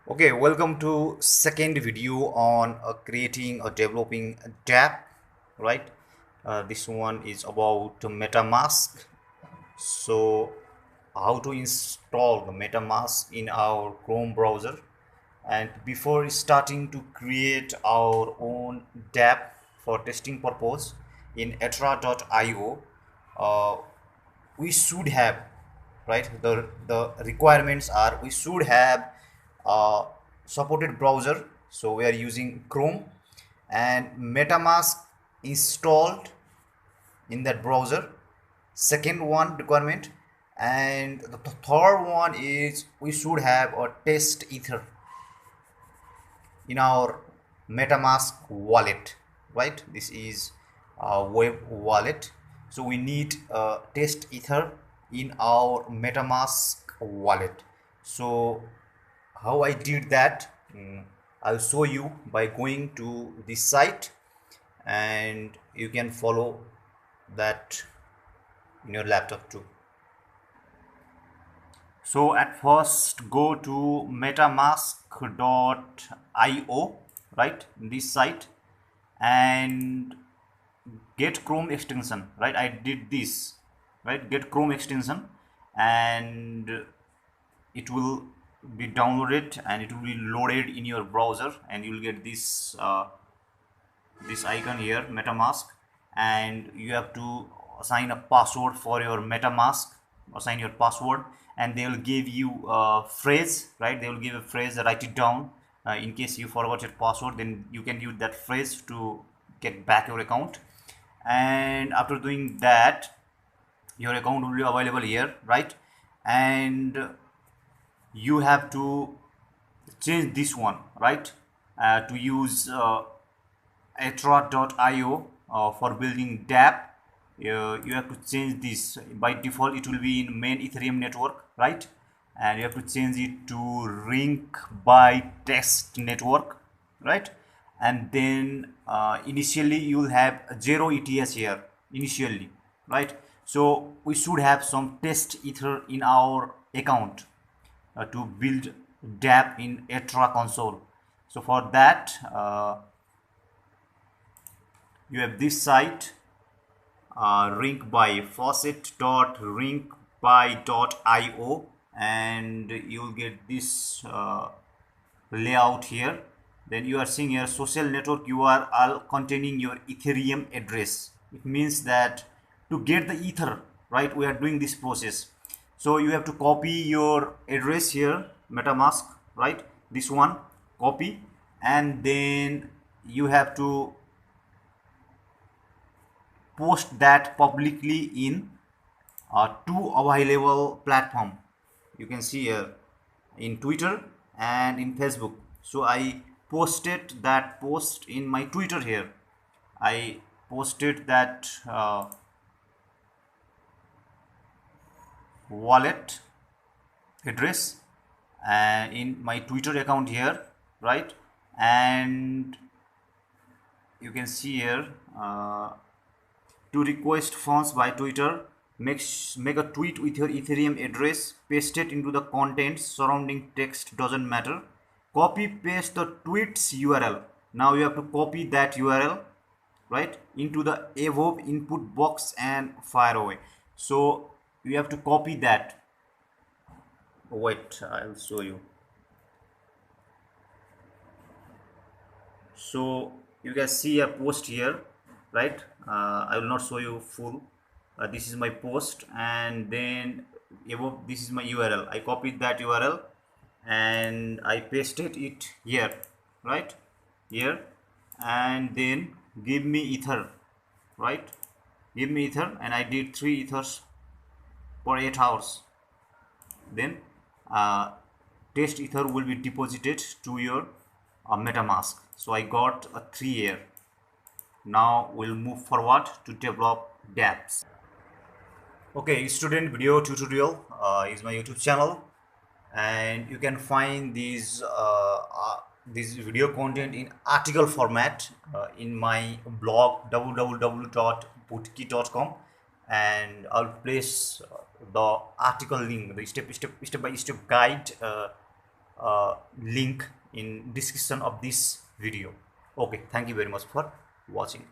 Okay, welcome to second video on creating or developing a dApp, right? This one is about MetaMask. So, how to install the MetaMask in our Chrome browser. And before starting to create our own dApp for testing purpose in etra.io, uh, we should have, right, the requirements are we should have a supported browser, so we are using Chrome, and MetaMask installed in that browser. Second one requirement, and the third one is we should have a test ether in our MetaMask wallet, right? This is a web wallet, so we need a test ether in our MetaMask wallet. So how I did that, I'll show you by going to this site, and you can follow that in your laptop too. So at first go to metamask.io, right, this site, and get Chrome extension, right? I did this, right? Get Chrome extension, and it will be downloaded and it will be loaded in your browser, and you will get this icon here, MetaMask, and you have to assign a password for your MetaMask. Assign your password, and they will give you a phrase, right? They will give a phrase, write it down. In case you forgot your password, then you can use that phrase to get back your account. And after doing that, your account will be available here, right? And you have to change this one, right? To use etra.io for building dApp, you have to change this. By default it will be in main Ethereum network, right? And you have to change it to rink by test network, right? And then initially you will have 0 ETS here initially, right? So we should have some test ether in our account to build dApp in etra console. So for that, you have this site, rinkeby, faucet.rinkeby.io, and you'll get this layout here. Then you are seeing here social network URL containing your Ethereum address. It means that to get the ether, right, we are doing this process. So you have to copy your address here, MetaMask, right? This one, copy, and then you have to post that publicly in two available platform. You can see here in Twitter and in Facebook. So I posted that post in my Twitter here. I posted that wallet address and in my Twitter account here, right? And you can see here, to request funds by Twitter, make a tweet with your Ethereum address, paste it into the contents, surrounding text doesn't matter, copy paste the tweet's URL. Now you have to copy that URL, right, into the above input box and fire away. So you have to copy that. Wait, I'll show you. So you can see a post here, right? I will not show you full. This is my post, and then above this is my URL. I copied that URL and I pasted it here, right here, and then give me ether, right? Give me ether, and I did 3 ethers for 8 hours. Then test ether will be deposited to your MetaMask. So I got a 3 here. Now we'll move forward to develop dApps. Okay, student, video tutorial is my YouTube channel, and you can find these this video content in article format in my blog www.bootkey.com, and I'll place the article link, the step by step guide link in description of this video. Okay, thank you very much for watching.